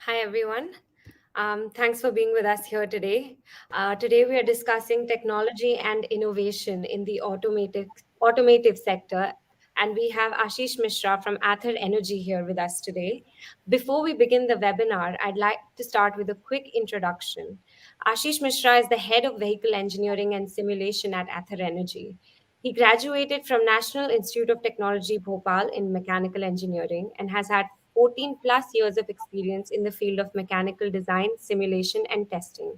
Hi, everyone. Thanks for being with us here today. Today, we are discussing technology and innovation in the automotive sector. And we have Ashish Mishra from Ather Energy here with us today. Before we begin the webinar, I'd like to start with a quick introduction. Ashish Mishra is the head of vehicle engineering and simulation at Ather Energy. He graduated from National Institute of Technology, Bhopal in mechanical engineering and has had 14 plus years of experience in the field of mechanical design, simulation, and testing.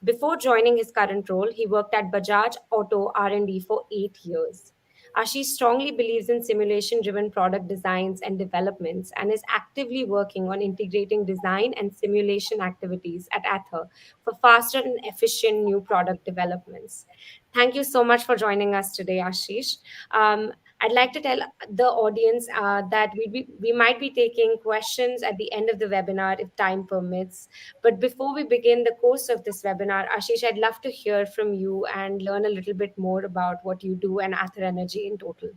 Before joining his current role, he worked at Bajaj Auto R&D for 8 years. Ashish strongly believes in simulation driven product designs and developments and is actively working on integrating design and simulation activities at Ather for faster and efficient new product developments. Thank you so much for joining us today, Ashish. I'd like to tell the audience that we might be taking questions at the end of the webinar if time permits. But before we begin the course of this webinar, Ashish, I'd love to hear from you and learn a little bit more about what you do and Ather Energy in total.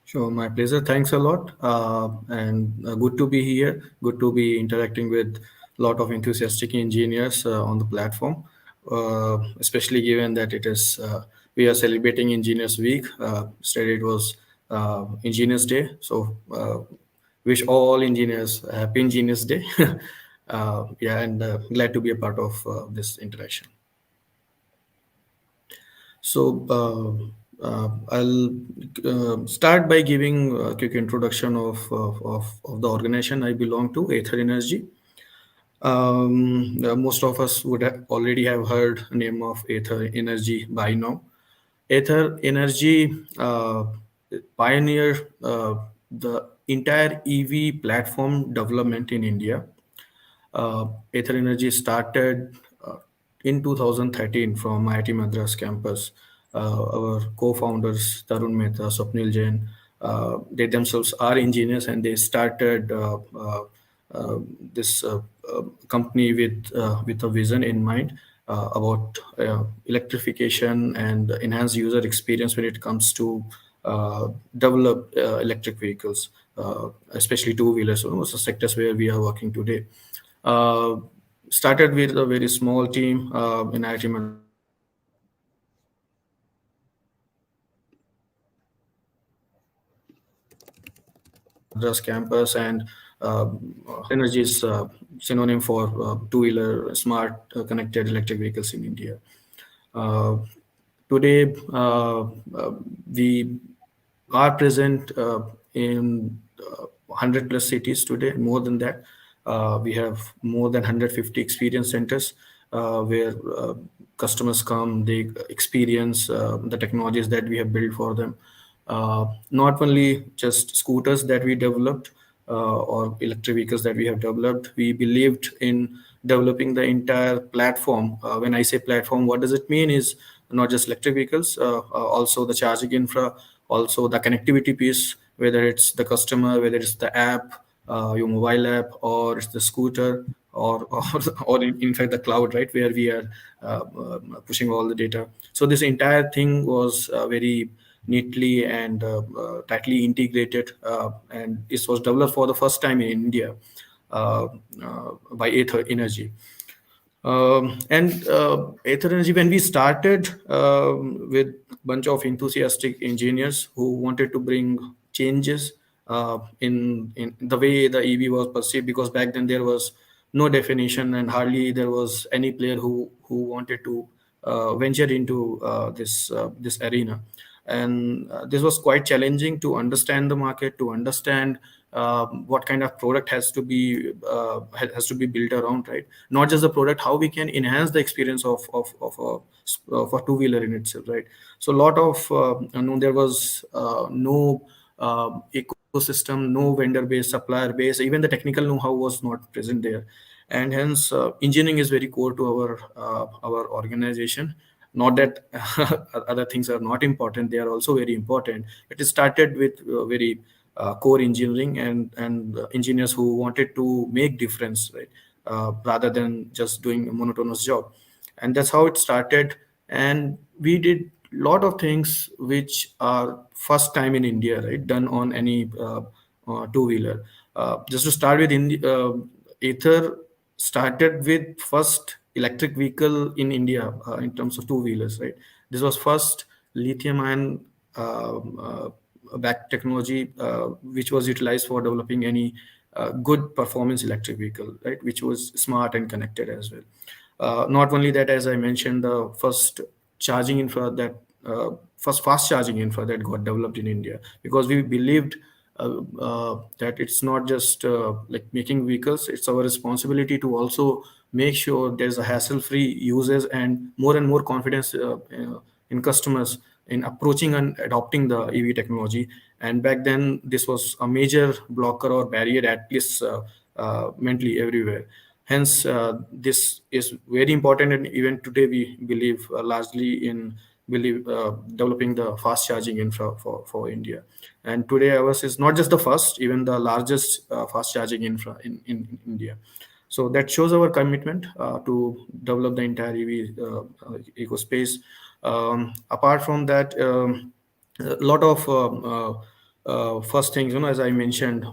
Sure, my pleasure. Thanks a lot. And good to be here. Good to be interacting with a lot of enthusiastic engineers on the platform, especially given that it is we are celebrating Engineers Week. Yesterday it was Engineers Day. So wish all engineers a happy Engineers Day. Yeah, and glad to be a part of this interaction. So I'll start by giving a quick introduction of the organization I belong to, Aether Energy. Most of us would have already have heard name of Aether Energy by now. Aether Energy pioneered the entire EV platform development in India. Aether Energy started in 2013 from IIT Madras campus. Our co-founders Tarun Mehta, Swapnil Jain, they themselves are engineers, and they started uh, this company with a vision in mind about electrification and enhanced user experience when it comes to develop electric vehicles, especially two-wheelers, almost the sectors where we are working today. Uh, Started with a very small team in IIT Madras campus, and energy is synonym for two-wheeler smart connected electric vehicles in India. Uh, Today, we are present in 100 plus cities today, more than that. We have more than 150 experience centers where customers come, they experience the technologies that we have built for them. Not only just scooters that we developed or electric vehicles that we have developed, we believed in developing the entire platform. When I say platform, what does it mean is not just electric vehicles, also the charging infra, also the connectivity piece, whether it's the customer, whether it's the app, your mobile app, or it's the scooter, or in fact the cloud, right, where we are pushing all the data. So this entire thing was very neatly and tightly integrated, and this was developed for the first time in India by Aether Energy. And Aether Energy, when we started with bunch of enthusiastic engineers who wanted to bring changes in the way the EV was perceived, because back then there was no definition and hardly there was any player who wanted to venture into this arena. And this was quite challenging to understand the market, to understand what kind of product has to be built around, right? Not just the product, how we can enhance the experience of a two-wheeler in itself, right? So a lot of there was no ecosystem, no vendor base, supplier base, even the technical know-how was not present there. And hence engineering is very core to our organization. Not that other things are not important, they are also very important. It started with very core engineering and engineers who wanted to make difference, right, rather than just doing a monotonous job. And that's how it started. And we did lot of things which are first time in India, right, done on any two-wheeler. Just to start with, in Ather started with first electric vehicle in India in terms of two wheelers, right? This was first lithium ion back technology which was utilized for developing any good performance electric vehicle, right? Which was smart and connected as well. Not only that, as I mentioned, the first charging infra that first fast charging infra that got developed in India, because we believed that it's not just like making vehicles, it's our responsibility to also make sure there's a hassle-free uses and more confidence in customers in approaching and adopting the EV technology. And back then, this was a major blocker or barrier, at least mentally everywhere. Hence, this is very important, and even today we believe largely in believe developing the fast charging infra for India. And today ours is not just the first, even the largest fast charging infra in India. So that shows our commitment to develop the entire EV ecospace. Apart from that, a lot of first things, as I mentioned,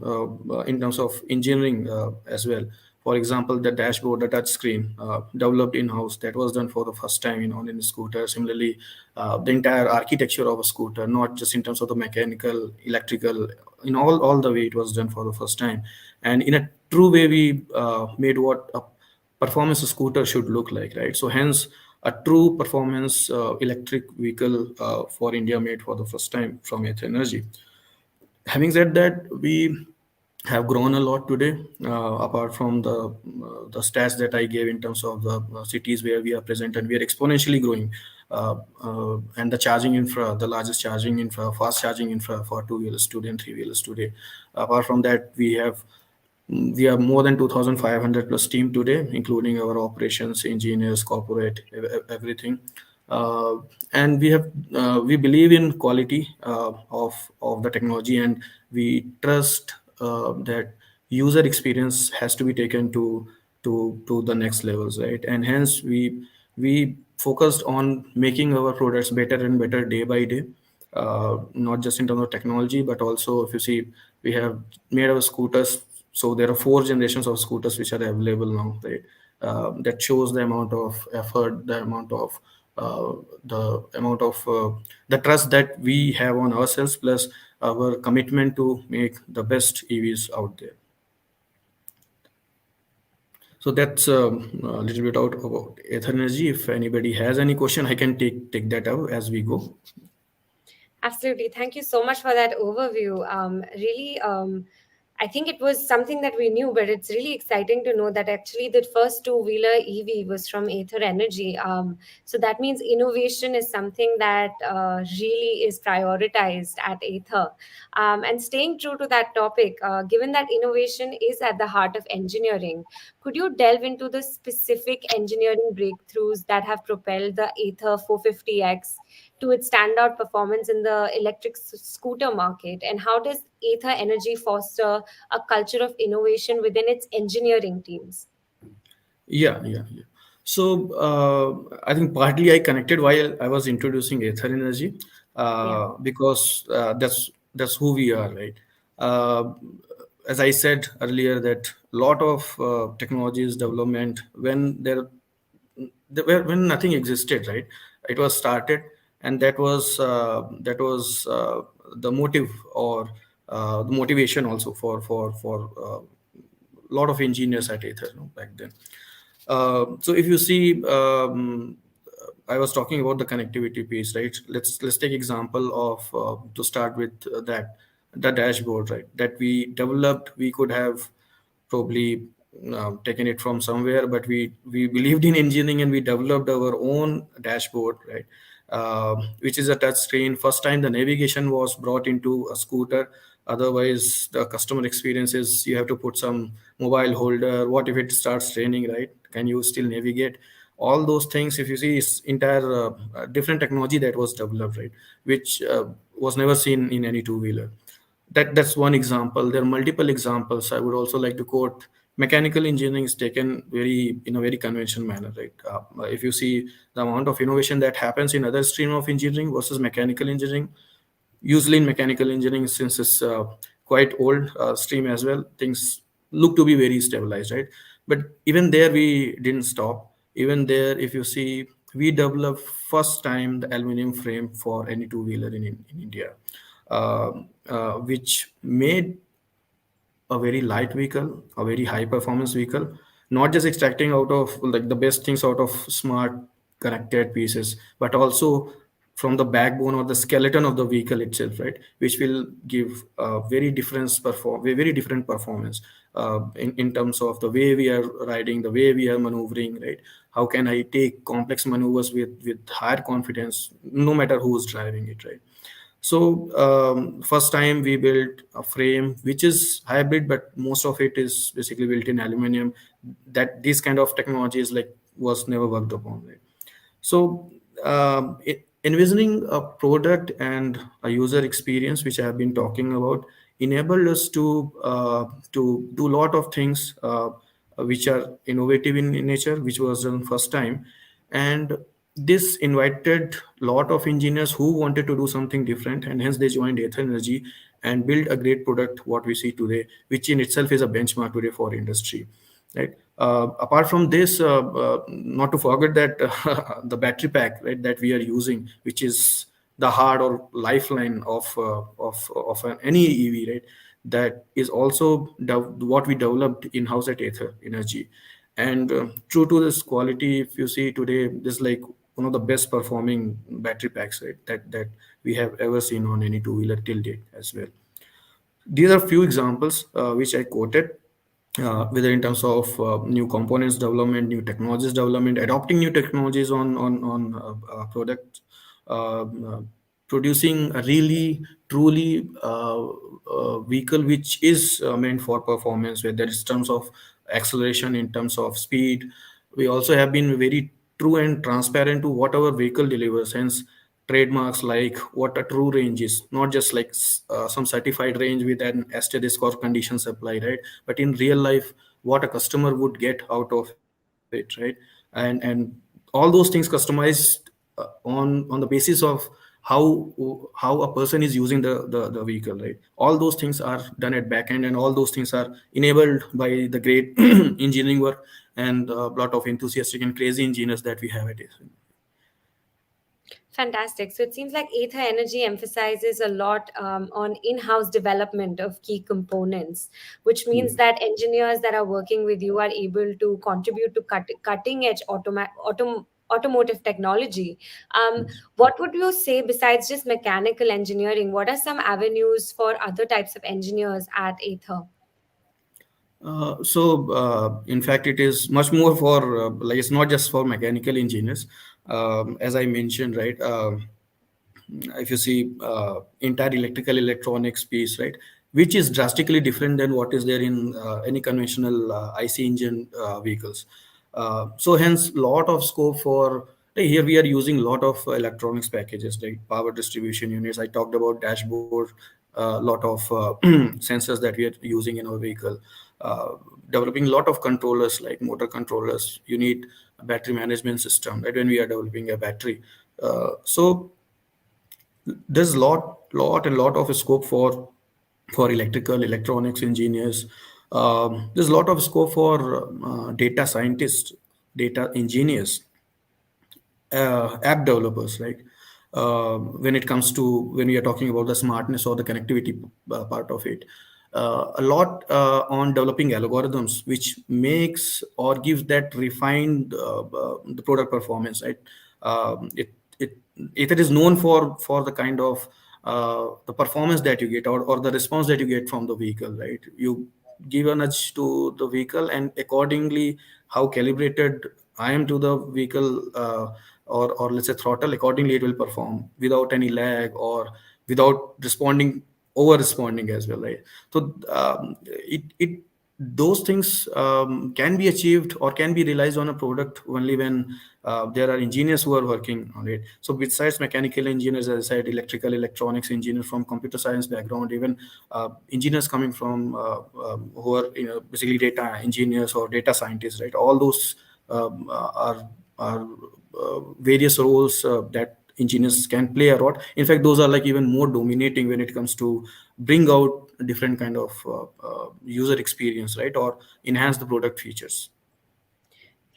in terms of engineering as well. For example, the dashboard, the touch screen, developed in-house, that was done for the first time, in a scooter. Similarly, the entire architecture of a scooter, not just in terms of the mechanical, electrical, in all the way it was done for the first time. And in a true way, we made what a performance scooter should look like, right? So hence, a true performance electric vehicle for India made for the first time from Aether Energy. Having said that, we have grown a lot today. Apart from the stats that I gave in terms of the cities where we are present, and we are exponentially growing. And the charging infra, the largest charging infra, fast charging infra for two wheelers today and three wheelers today. Apart from that, we have more than 2,500 plus team today, including our operations, engineers, corporate, everything. Uh, and we believe in quality of the technology, and we trust that user experience has to be taken to the next levels, right? And hence we focused on making our products better and better day by day, not just in terms of technology, but also if you see, we have made our scooters. So there are four generations of scooters which are available now, right? That shows the amount of effort, uh, the amount of the trust that we have on ourselves, plus our commitment to make the best EVs out there. So that's a little bit out about Ether Energy. If anybody has any question, I can take that out as we go. Absolutely. Thank you so much for that overview. Really, I think it was something that we knew, but it's really exciting to know that actually the first two-wheeler EV was from Aether Energy. So that means innovation is something that really is prioritized at Aether. And staying true to that topic, given that innovation is at the heart of engineering, could you delve into the specific engineering breakthroughs that have propelled the Aether 450X to its standout performance in the electric scooter market? And how does Aether Energy foster a culture of innovation within its engineering teams? Yeah. So I think partly I connected while I was introducing Ether Energy, Yeah. because that's who we are, right? Uh, as I said earlier, that lot of technologies development when nothing existed, right? It was started, and that was the motive, or the motivation also for a lot of engineers at Ether, back then. So if you see, I was talking about the connectivity piece, right? Let's take example of to start with that the dashboard, right? That we developed. We could have probably taken it from somewhere, but we believed in engineering and we developed our own dashboard, right? Which is a touch screen. First time the navigation was brought into a scooter. Otherwise, the customer experience is you have to put some mobile holder. What if it starts raining, right? Can you still navigate? All those things, if you see, is entire different technology that was developed, right? Which was never seen in any two wheeler. That's one example. There are multiple examples. I would also like to quote, mechanical engineering is taken very in a very conventional manner, right? If you see the amount of innovation that happens in other stream of engineering versus mechanical engineering, usually in mechanical engineering, since it's quite old stream as well, things look to be very stabilized, right? But even there we didn't stop. Even there, if you see, we developed first time the aluminum frame for any two wheeler in India, which made a very light vehicle, a very high performance vehicle, not just extracting out of like the best things out of smart connected pieces, but also from the backbone or the skeleton of the vehicle itself, right? Which will give a very different performance in terms of the way we are riding, the way we are maneuvering, right? How can I take complex maneuvers with higher confidence, no matter who's driving it, right? So first time we built a frame which is hybrid, but most of it is basically built in aluminum. That this kind of technology is like was never worked upon. Right? So envisioning a product and a user experience, which I have been talking about, enabled us to do a lot of things which are innovative in nature, which was done first time, and this invited a lot of engineers who wanted to do something different, and hence they joined Ather Energy and built a great product, what we see today, which in itself is a benchmark today for industry, right? Apart from this, not to forget that the battery pack, right, that we are using, which is the heart or lifeline any EV, right? That is also what we developed in house at Ather Energy, and true to this quality, if you see today, this is like one of the best performing battery packs, right? That we have ever seen on any two wheeler till date as well. These are few examples which I quoted, whether in terms of new components development, new technologies development, adopting new technologies on products, uh, producing a really truly vehicle which is meant for performance, whether it's terms of acceleration, in terms of speed. We also have been very true and transparent to what our vehicle delivers. Hence, trademarks like what a true range is, not just like some certified range with an asterisk or conditions apply, right? But in real life, what a customer would get out of it, right? And all those things customized on the basis of how a person is using the vehicle, right? All those things are done at back end, and all those things are enabled by the great engineering work and a lot of enthusiastic and crazy engineers that we have at it. Fantastic. So it seems like Ather Energy emphasizes a lot on in house development of key components, which means that engineers that are working with you are able to contribute to cutting edge automotive technology. Um, what would you say, besides just mechanical engineering, what are some avenues for other types of engineers at Ather? In fact, it is much more for like it's not just for mechanical engineers. As I mentioned, right? If you see entire electrical electronics piece, right, which is drastically different than what is there in any conventional IC engine vehicles. So hence, lot of scope for here we are using a lot of electronics packages like power distribution units. I talked about dashboard, a lot of sensors that we are using in our vehicle, uh, developing a lot of controllers like motor controllers. You need a battery management system, right, when we are developing a battery. So there's lot of scope for electrical electronics engineers. There's a lot of scope for data scientists, data engineers, app developers, right? When it comes to when we are talking about the smartness or the connectivity part of it, a lot on developing algorithms which makes or gives that refined the product performance, right? It it is known for the kind of the performance that you get, or the response that you get from the vehicle, right? You give a nudge to the vehicle, and accordingly how calibrated I am to the vehicle, or let's say throttle, accordingly it will perform without any lag or without responding over responding as well, right? So it those things can be achieved or can be realized on a product only when there are engineers who are working on it. So besides mechanical engineers, as I said, electrical electronics engineers from computer science background, even engineers coming from who are basically data engineers or data scientists, right? All those are various roles that engineers can play a role. In fact, those are like even more dominating when it comes to bring out different kind of user experience, right, or enhance the product features.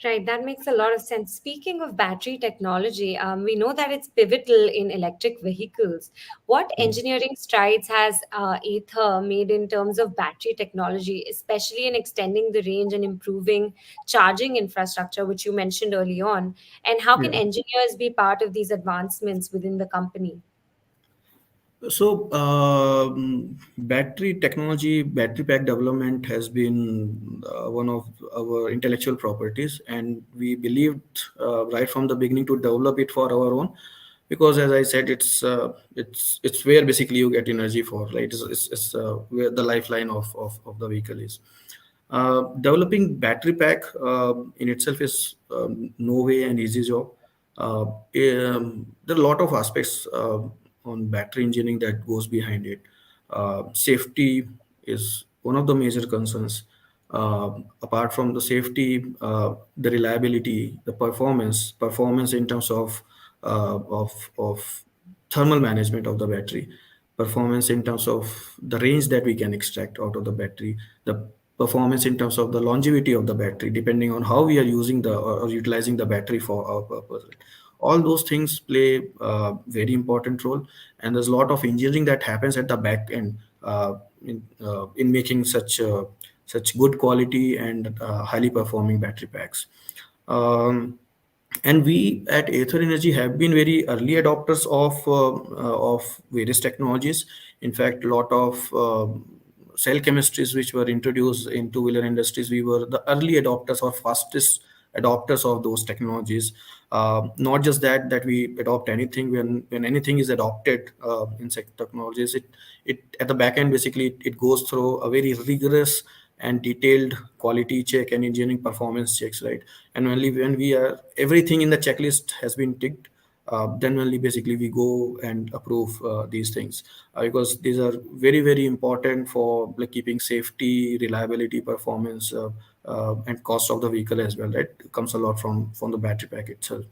Right, that makes a lot of sense. Speaking of battery technology, we know that it's pivotal in electric vehicles. What engineering strides has Ather made in terms of battery technology, especially in extending the range and improving charging infrastructure, which you mentioned early on? And how can Yeah. engineers be part of these advancements within the company? So, battery technology, battery pack development has been one of our intellectual properties, and we believed right from the beginning to develop it for our own, because as I said, it's where basically you get energy for, right? It's where the lifeline of the vehicle is. Developing battery pack in itself is no way an easy job. There are a lot of aspects on battery engineering that goes behind it. Safety is one of the major concerns. Apart from the safety, the reliability, the performance in terms of thermal management of the battery, performance in terms of the range that we can extract out of the battery, the performance in terms of the longevity of the battery, depending on how we are using the or utilizing the battery for our purpose. All those things play a very important role, and there's a lot of engineering that happens at the back end in making such good quality and highly performing battery packs. And we at Aether Energy have been very early adopters of various technologies. In fact, a lot of cell chemistries which were introduced in two-wheeler industries, we were the early adopters or fastest adopters of those technologies. Not just that we adopt anything. When anything is adopted in technologies, it at the back end basically it goes through a very rigorous and detailed quality check and engineering performance checks, right? And only when we are everything in the checklist has been ticked, then only basically we go and approve these things, because these are very important for like keeping safety, reliability, performance, and cost of the vehicle as well. That comes a lot from the battery pack itself.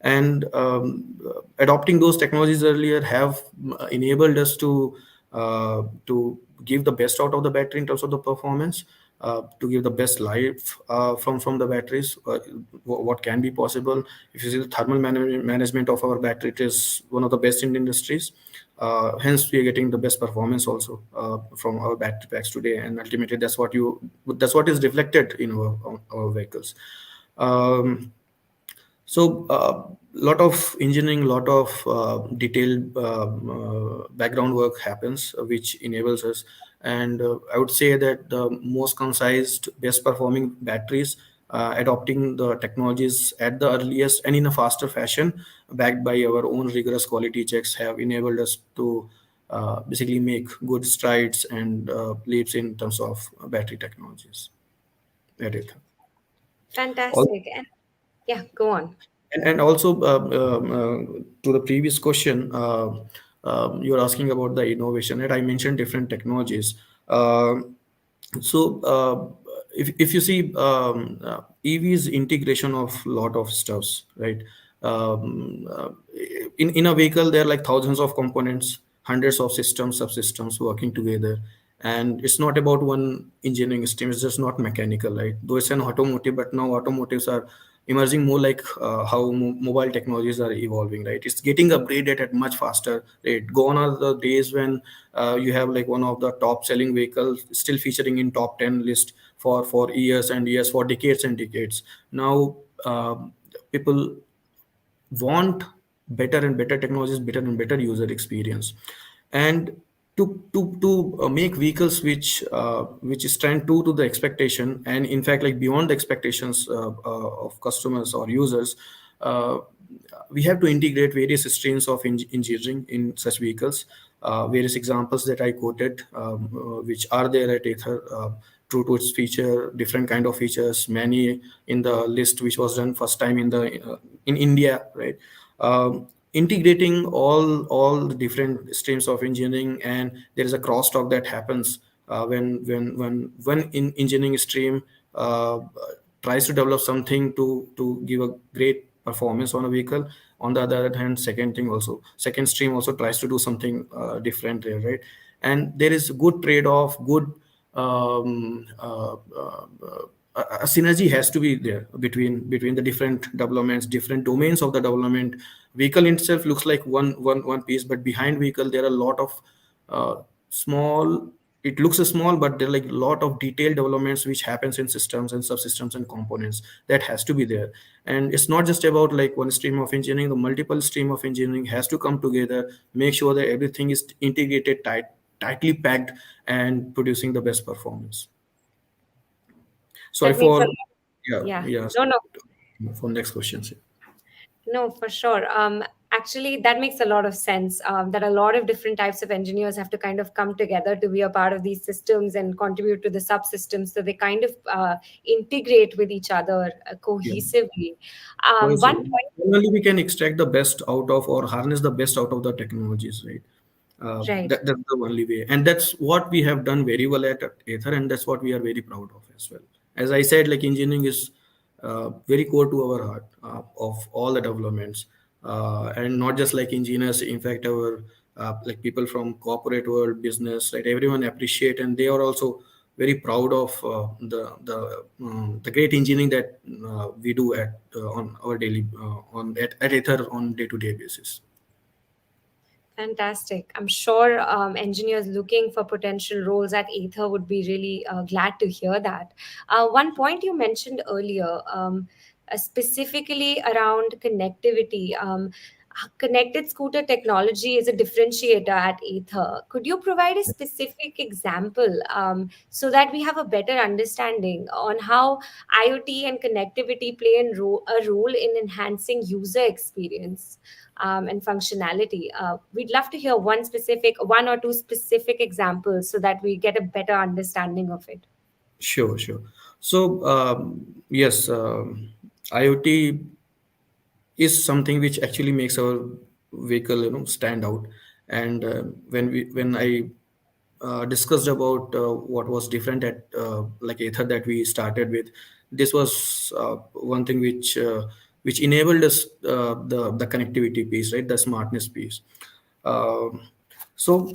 And adopting those technologies earlier have enabled us to give the best out of the battery in terms of the performance, to give the best life from the batteries. What can be possible if you see the thermal management of our battery, it is one of the best in the industries. Hence we are getting the best performance also from our battery packs today, and ultimately that's what is reflected in our vehicles. Um, so, lot of engineering, lot of detailed background work happens, which enables us. And I would say that the most concised, best performing batteries, adopting the technologies at the earliest and in a faster fashion, backed by our own rigorous quality checks, have enabled us to basically make good strides and leaps in terms of battery technologies. That it. Fantastic. And yeah, go on. And also to the previous question, you're asking about the innovation, right? I mentioned different technologies. Uh, if you see EV's integration of lot of stuffs, right? In a vehicle, there are like thousands of components, hundreds of systems, subsystems working together. And it's not about one engineering stream, it's just not mechanical, right? Though it's an automotive, but now automotives are emerging more like how mobile technologies are evolving, right? It's getting upgraded at much faster rate. Gone are the days when you have like one of the top selling vehicles still featuring in top 10 list for years and years, for decades and decades. Now people want better and better technologies, better and better user experience, and to make vehicles which stand true to the expectation, and in fact like beyond the expectations of customers or users. Uh, we have to integrate various streams of engineering in such vehicles. Various examples that I quoted, which are there at Ether, true to its feature, different kind of features, many in the list which was done first time in India, right? Integrating all the different streams of engineering, and there is a crosstalk that happens when in engineering stream uh, tries to develop something to give a great performance on a vehicle. On the other hand, second stream also tries to do something different there, right? And there is good trade-off, good um, uh, uh, a synergy has to be there between the different developments, different domains of the development. Vehicle itself looks like one piece, but behind vehicle there are a lot of small, it looks small, but there are like a lot of detailed developments which happens in systems and subsystems and components that has to be there. And it's not just about like one stream of engineering, the multiple stream of engineering has to come together, make sure that everything is integrated, tightly packed, and producing the best performance. Sorry That makes a for, lot. yeah, Yeah. yeah. No, no. For next questions. No, for sure. Actually, that makes a lot of sense. That a lot of different types of engineers have to kind of come together to be a part of these systems and contribute to the subsystems, so they kind of integrate with each other Yeah. cohesively. One Coincidentally, point, only we can extract the best out of or harness the best out of the technologies, right? right? That's the only way, and that's what we have done very well at Ather, and that's what we are very proud of as well. As I said, like engineering is very core to our heart of all the developments, and not just like engineers. In fact, our like people from corporate world, business, right? Everyone appreciate, and they are also very proud of the great engineering that we do at on our daily on at Ather on day-to-day basis. Fantastic. I'm sure engineers looking for potential roles at Aether would be really glad to hear that. One point you mentioned earlier, specifically around connectivity. Connected scooter technology is a differentiator at Aether. Could you provide a specific example so that we have a better understanding on how IoT and connectivity play a role in enhancing user experience? And functionality. We'd love to hear one or two specific examples so that we get a better understanding of it. Sure, sure. So, yes, IoT is something which actually makes our vehicle, stand out. And when I discussed about what was different at like Ether that we started with, this was one thing which enabled us the connectivity piece, right? The smartness piece. Um so,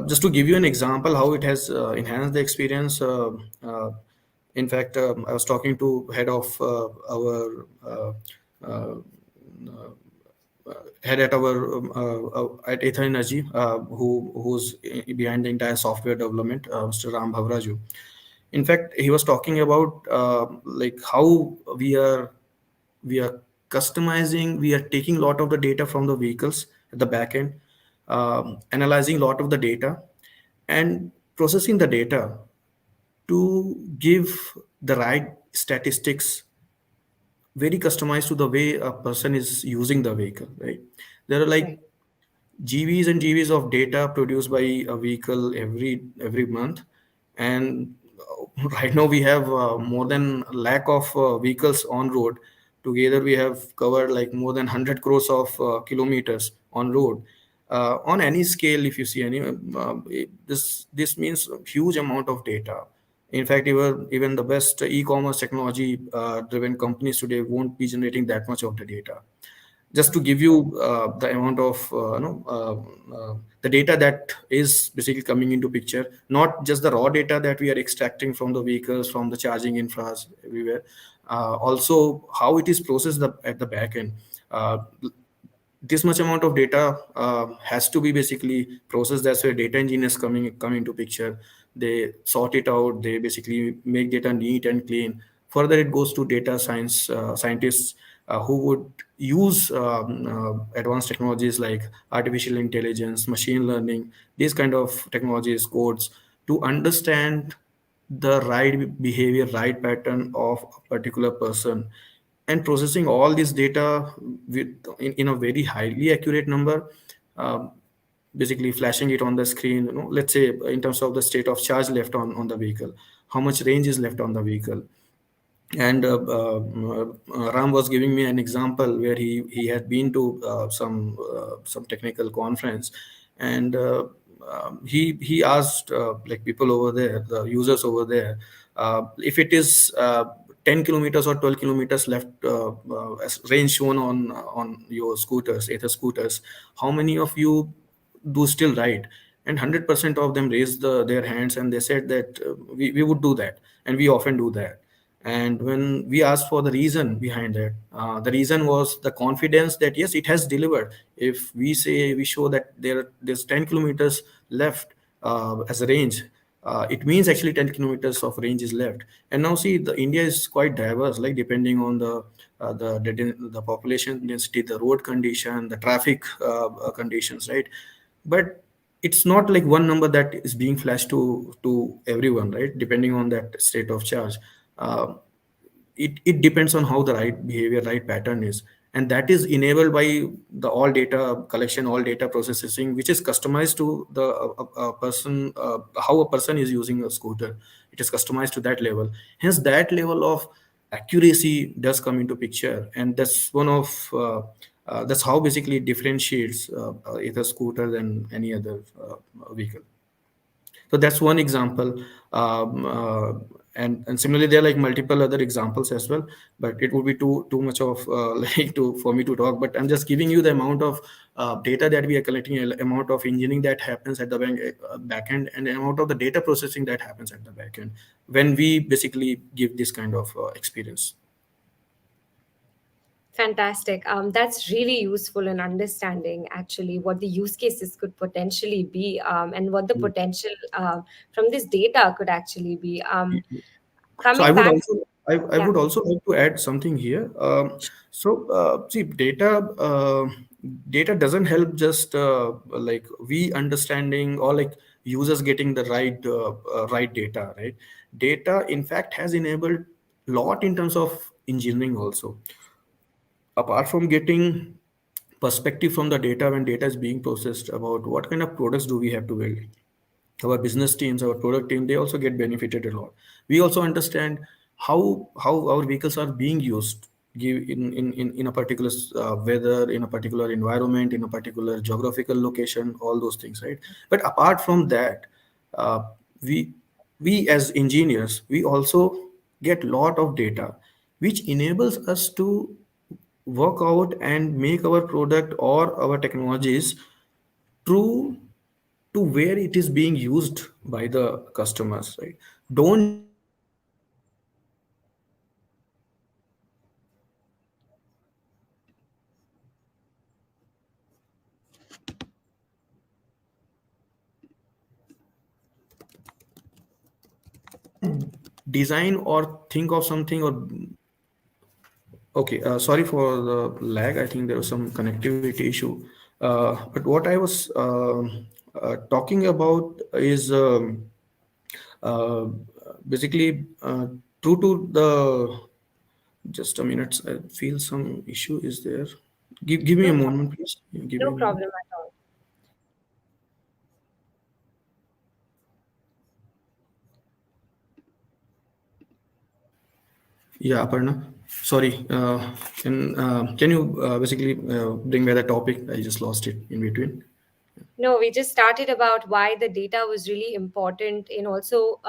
just to give you an example, how it has enhanced the experience. In fact, I was talking to head of our uh, head at our at Ether Energy, who's behind the entire software development, Mr. Ram Bhavraju. In fact, he was talking about like how we are customizing, we are taking a lot of the data from the vehicles at the back end, analyzing a lot of the data and processing the data to give the right statistics very customized to the way a person is using the vehicle, right? There are like Right. GBs and GBs of data produced by a vehicle every month, and right now we have more than a lakh of vehicles on road. Together we have covered like more than 100 crores of kilometers on road. On any scale, if you see any, this means a huge amount of data. In fact, even the best e-commerce technology driven companies today won't be generating that much of the data. Just to give you the amount of the data that is basically coming into picture, not just the raw data that we are extracting from the vehicles, from the charging infras everywhere, also how it is processed at the back end. uh, this much amount of data has to be basically processed. That's where data engineers come into picture. They sort it out, they basically make data neat and clean. Further it goes to data science scientists who would use advanced technologies like artificial intelligence, machine learning, these kind of technologies, codes, to understand the right behavior, right pattern of a particular person, and processing all this data in a very highly accurate number, um, basically flashing it on the screen, let's say in terms of the state of charge left on the vehicle, how much range is left on the vehicle. And Ram was giving me an example where he had been to some technical conference, and he asked like people over there, the users over there, if it is 10 kilometers or 12 kilometers left as range shown on your scooters, Ether scooters, how many of you do still ride? and 100% of them raised their hands, and they said that we would do that, and we often do that. And when we asked for the reason behind that, the reason was the confidence that yes, it has delivered. If we say, we show that there's 10 kilometers left as a range, it means actually 10 kilometers of range is left. And now see, the India is quite diverse, like depending on the population density, the road condition, the traffic conditions, right? But it's not like one number that is being flashed to everyone, right? Depending on that state of charge. Uh, it depends on how the right behavior, right pattern is, and that is enabled by the all data collection, all data processing, which is customized to the person, how a person is using a scooter. It is customized to that level. Hence that level of accuracy does come into picture, and that's one of that's how basically it differentiates either scooter than any other vehicle. So that's one example. And similarly, there are like multiple other examples as well, but it would be too much of like to for me to talk. But I'm just giving you the amount of data that we are collecting, amount of engineering that happens at the back end, and the amount of the data processing that happens at the back end when we basically give this kind of experience. Fantastic. That's really useful in understanding actually what the use cases could potentially be, and what the potential from this data could actually be. So I Coming would back, also I yeah, would also like to add something here. See, data doesn't help just like we understanding or like users getting the right data, right? Data, in fact, has enabled lot in terms of engineering also. Apart from getting perspective from the data when data is being processed about what kind of products do we have to build, our business teams, our product team, they also get benefited a lot. We also understand how our vehicles are being used, give in a particular weather, in a particular environment, in a particular geographical location, all those things, right? But apart from that, uh, we we as engineers, we also get lot of data which enables us to work out and make our product or our technologies true to where it is being used by the customers, right? Don't just design or think of something or okay, sorry for the lag. I think there was some connectivity issue. But what I was talking about is uh, basically true to the. Just a minute. I feel some issue is there. Give me no a problem, moment, please. Give no me a moment. problem at all. Yeah, Aparna. Sorry. Can you basically bring me the topic? I just lost it in between. No, we just started about why the data was really important, and also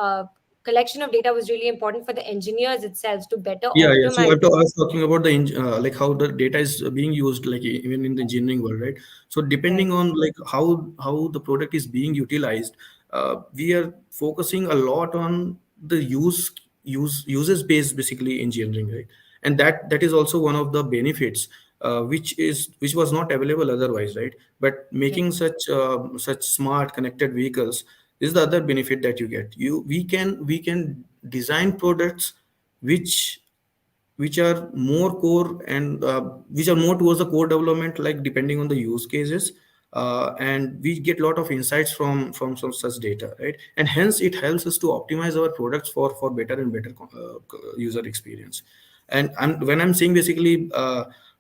collection of data was really important for the engineers itself to better Yeah, yeah. So optimize. I was talking about like how the data is being used, like even in the engineering world, right? So Right. depending on like how the product is being utilized, we are focusing a lot on the uses based basically engineering, right? And that is also one of the benefits, which was not available otherwise, right? But Right. making such smart connected vehicles is the other benefit that you get. We can design products which which are more core and which are more towards the core development, like depending on the use cases, and we get a lot of insights from some such data, right? And hence it helps us to optimize our products for better and better user experience. And when I'm saying basically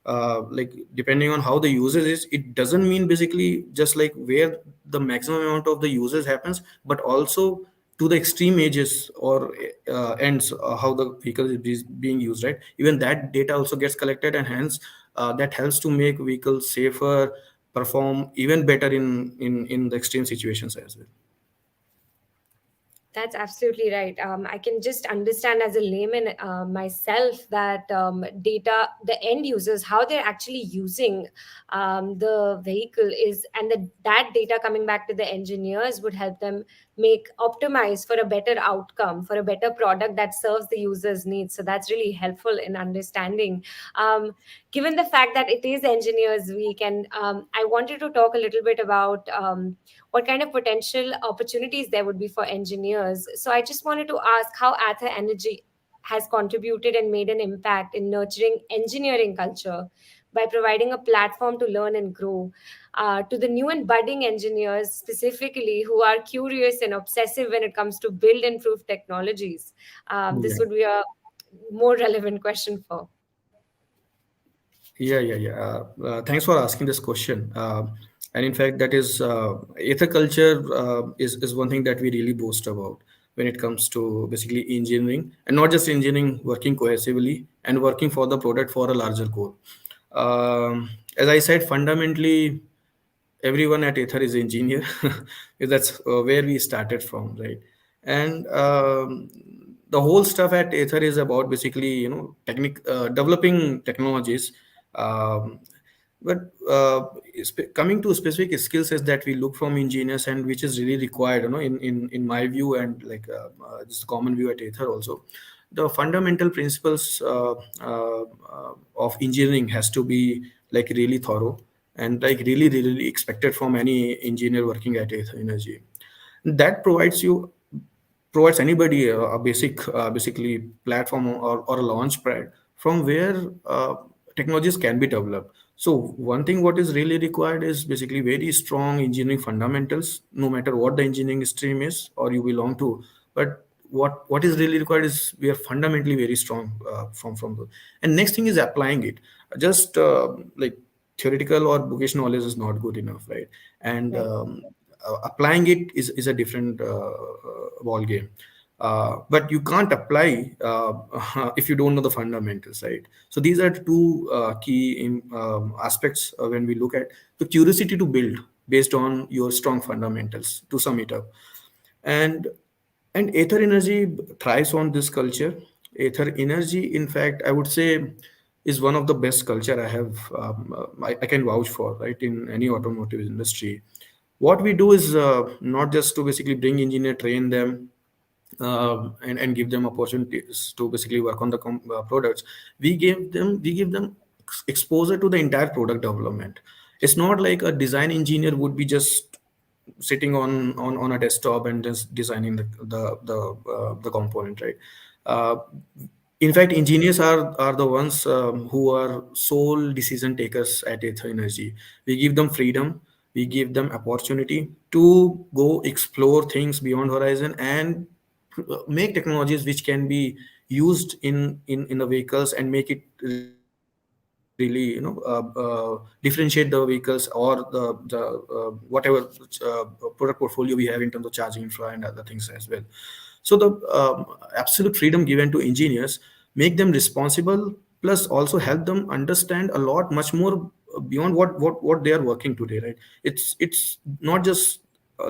like depending on how the users is, it doesn't mean basically just like where the maximum amount of the users happens, but also to the extreme edges or ends, how the vehicle is being used, right? Even that data also gets collected, and hence that helps to make vehicles safer, perform even better in the extreme situations as well. That's absolutely right. I can just understand as a layman myself that the end users, how they're actually using the vehicle is, and that data coming back to the engineers would help them make optimize for a better outcome, for a better product that serves the user's needs. So that's really helpful in understanding. Um, Given the fact that it is Engineers Week, and I wanted to talk a little bit about what kind of potential opportunities there would be for engineers. So I just wanted to ask how Ather Energy has contributed and made an impact in nurturing engineering culture by providing a platform to learn and grow. To the new and budding engineers, specifically who are curious and obsessive when it comes to build and prove technologies, this Yeah. would be a more relevant question for. Yeah. Thanks for asking this question. And in fact, that is ether culture is one thing that we really boast about when it comes to basically engineering, and not just engineering, working cohesively and working for the product for a larger goal. As I said, fundamentally, everyone at Ether is engineer. That's where we started from, right? And the whole stuff at Ether is about basically, developing technologies. Um, but coming to specific skill sets that we look from engineers, and which is really required, in my view, and like this common view at Ether also, the fundamental principles of engineering has to be like really thorough, and like really expected from any engineer working at Ether Energy. That provides anybody a basically platform, or a launch pad from where technologies can be developed. So one thing what is really required is basically very strong engineering fundamentals, no matter what the engineering stream is or you belong to. But what is really required is we are fundamentally very strong from the. And next thing is applying it. Just like theoretical or bookish knowledge is not good enough, right? And Right. applying it is a different ball game. But you can't apply if you don't know the fundamentals, right? So these are two key aspects when we look at the curiosity to build based on your strong fundamentals, to sum it up. And and Ether Energy thrives on this culture. Ether Energy, in fact, I would say, is one of the best culture I have, I can vouch for, right, in any automotive industry. What we do is not just to basically bring engineer, train them, and give them opportunities to basically work on the products. We give them exposure to the entire product development. It's not like a design engineer would be just sitting on a desktop and just designing the component, right? uh, in fact, engineers are the ones who are sole decision takers at Ether Energy. We give them freedom, we give them opportunity to go explore things beyond horizon, and make technologies which can be used in the vehicles, and make it really, differentiate the vehicles, or the whatever product portfolio we have in terms of charging infra and other things as well. So the absolute freedom given to engineers make them responsible, plus also help them understand a lot much more beyond what they are working today, right? It's not just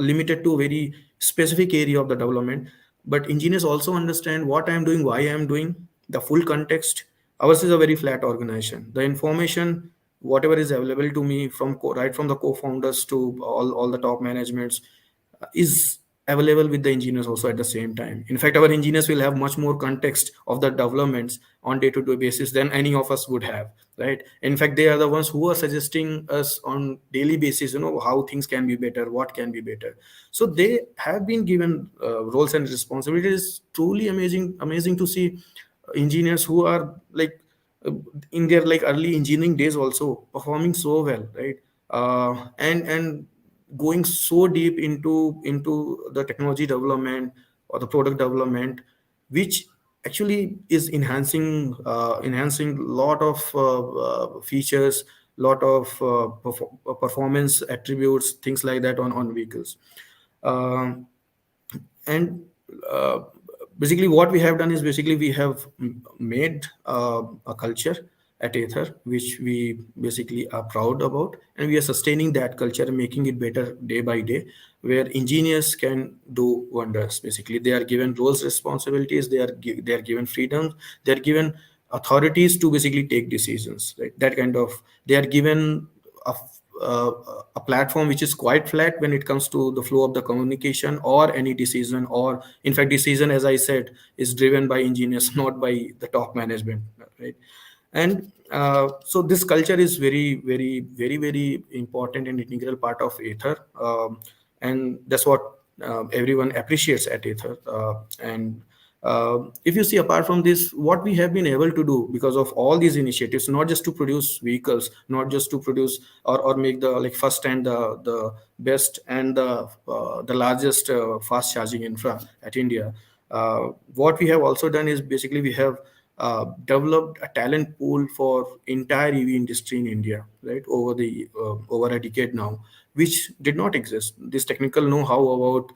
limited to a very specific area of the development, but engineers also understand what I am doing, why I am doing, the full context. Ours is a very flat organization. The information, whatever is available to me from right from the co-founders to all the top managements, is available with the engineers also at the same time. In fact, our engineers will have much more context of the developments on day-to-day basis than any of us would have, right? In fact, they are the ones who are suggesting us on daily basis, how things can be better, what can be better. So they have been given roles and responsibilities. Truly amazing to see engineers who are like uh, in their like early engineering days also performing so well, right? And going so deep into the technology development or the product development, which actually is enhancing lot of features, lot of performance attributes, things like that on vehicles. Um and basically what we have done is basically we have made a culture at Ather, which we basically are proud about, and we are sustaining that culture and making it better day by day, where engineers can do wonders. Basically, they are given roles, responsibilities, they are given freedom, they are given authorities to basically take decisions. Right, that kind of, they are given a uh, a platform which is quite flat when it comes to the flow of the communication or any decision, or in fact decision, as I said, is driven by engineers not by the top management, right? And so this culture is very important and integral part of Ather, and that's what everyone appreciates at Ather. And if you see, apart from this, what we have been able to do because of all these initiatives, not just to produce vehicles, not just to produce or make the like first and the best and the largest fast charging infra at India. What we have also done is basically we have developed a talent pool for entire EV industry in India, right? Over a decade now, which did not exist. This technical know-how about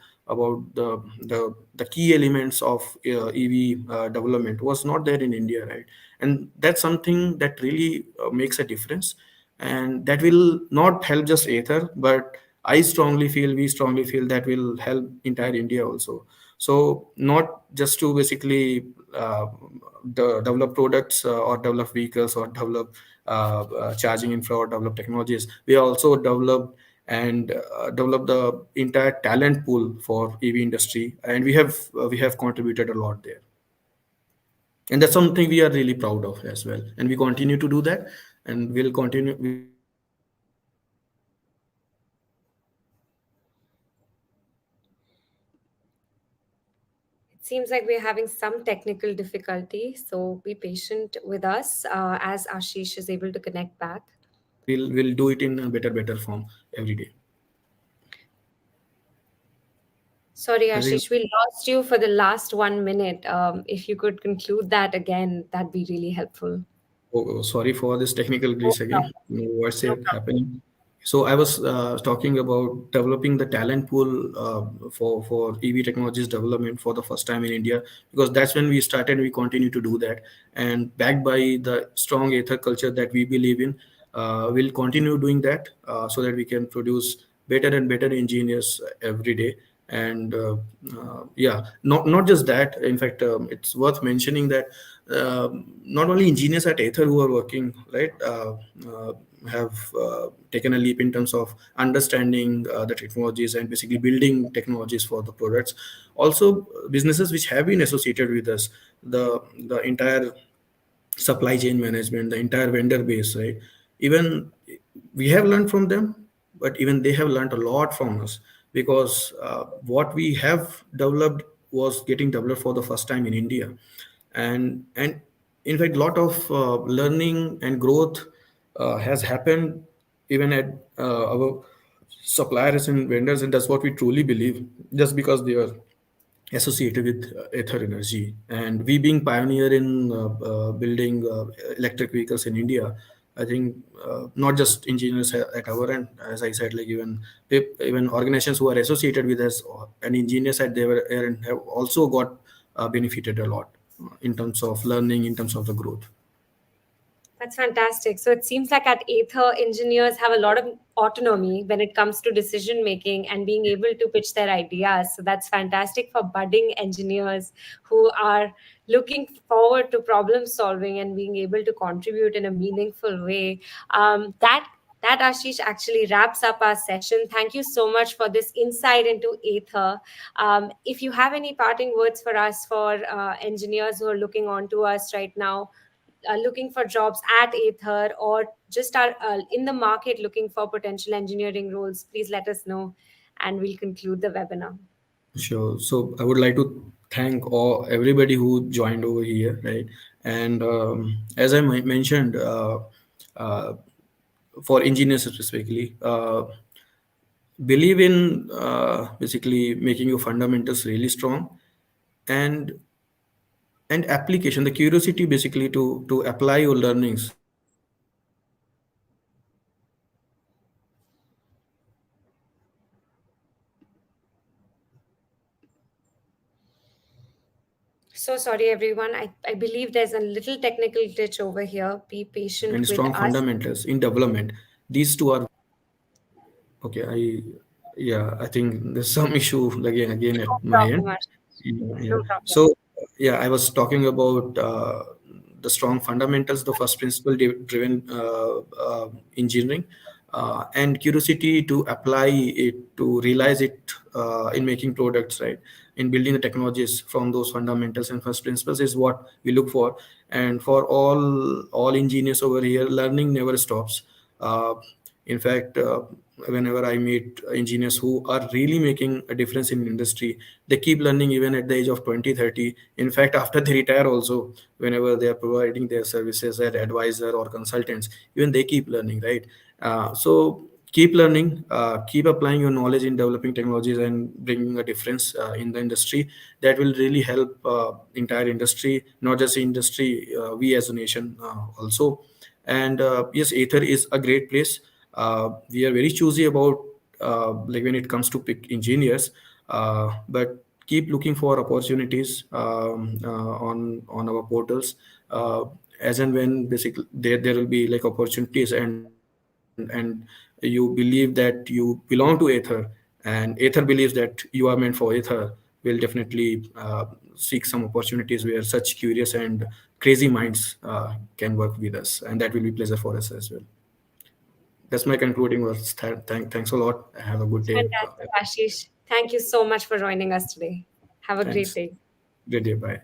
the key elements of EV development was not there in India, right? And that's something that really makes a difference, and that will not help just Ather, but we strongly feel that will help entire India also. So not just to basically develop products or develop vehicles or develop charging infra or develop technologies, we also and develop the entire talent pool for EV industry, and we have contributed a lot there, and that's something we are really proud of as well, and we continue to do that, and we'll continue to do that in the future also. It seems like we're having some technical difficulty, so be patient with us as Ashish is able to connect back. We'll do it in a better form every day. Sorry, I think. Ashish, we lost you for the last 1 minute. If you could conclude that again, that'd be really helpful. Sorry for this technical No glitch again. problem. What's No it problem. happening? So I was talking about developing the talent pool for EV technologies development for the first time in India, because that's when we started. We continue to do that, and backed by the strong Ather culture that we believe in, we'll continue doing that so that we can produce better and better engineers every day. And yeah, not just that. In fact, it's worth mentioning that not only engineers at Ather who are working, right, uh, have taken a leap in terms of understanding the technologies and basically building technologies for the products. Also, businesses which have been associated with us, the entire supply chain management, the entire vendor base, right? Even we have learned from them, but even they have learned a lot from us, because what we have developed was getting developed for the first time in India, and in fact, a lot of learning and growth has happened even at our suppliers and vendors, and that's what we truly believe, just because they are associated with Ether Energy. And we being pioneer in building electric vehicles in India, I think not just engineers at our end, as I said, like even organizations who are associated with us and engineers at their end have also got benefited a lot in terms of learning, in terms of the growth. That's fantastic. So it seems like at Ather, engineers have a lot of autonomy when it comes to decision making and being able to pitch their ideas. So that's fantastic for budding engineers who are looking forward to problem solving and being able to contribute in a meaningful way. That Ashish actually wraps up our session. Thank you so much for this insight into Ather. If you have any parting words for us, for engineers who are looking on to us right now, looking for jobs at Ather, or just are in the market looking for potential engineering roles, please let us know and we'll conclude the webinar. Sure. So I would like to thank all everybody who joined over here, right? And as I mentioned, uh, for engineers specifically, believe in basically making your fundamentals really strong, and application, the curiosity basically to apply your learnings in the real world, and basically make your career really strong. So sorry, everyone. I believe there's a little technical glitch over here. Be and patient with strong us. fundamentals in development. These two are okay. Yeah, I think there's some issue again No at my problem, end. Ashish. Yeah. No problem. So yeah, I was talking about the strong fundamentals, the first principle driven engineering, and curiosity to apply it, to realize it in making products, right? In building the technologies from those fundamentals and first principles is what we look for. And for all engineers over here, learning never stops. Uh, in fact, whenever I meet engineers who are really making a difference in industry, they keep learning even at the age of 20, 30. In fact, after they retire also, whenever they are providing their services as advisor or consultants, even they keep learning, right? So keep learning, keep applying your knowledge in developing technologies and bringing a difference in the industry. That will really help entire industry, not just industry, we as a nation also. And yes, Aether is a great place. We are very choosy about when it comes to pick engineers, but keep looking for opportunities on our portals. As and when basically there will be like opportunities, and you believe that you belong to Aether, and Aether believes that you are meant for Aether, will definitely seek some opportunities where such curious and crazy minds can work with us, and that will be pleasure for us as well. That's my concluding words. Thanks a lot. Have a good day. Fantastic, Ashish. Thank you so much for joining us today. Have a great Thanks. day. Good day. Bye.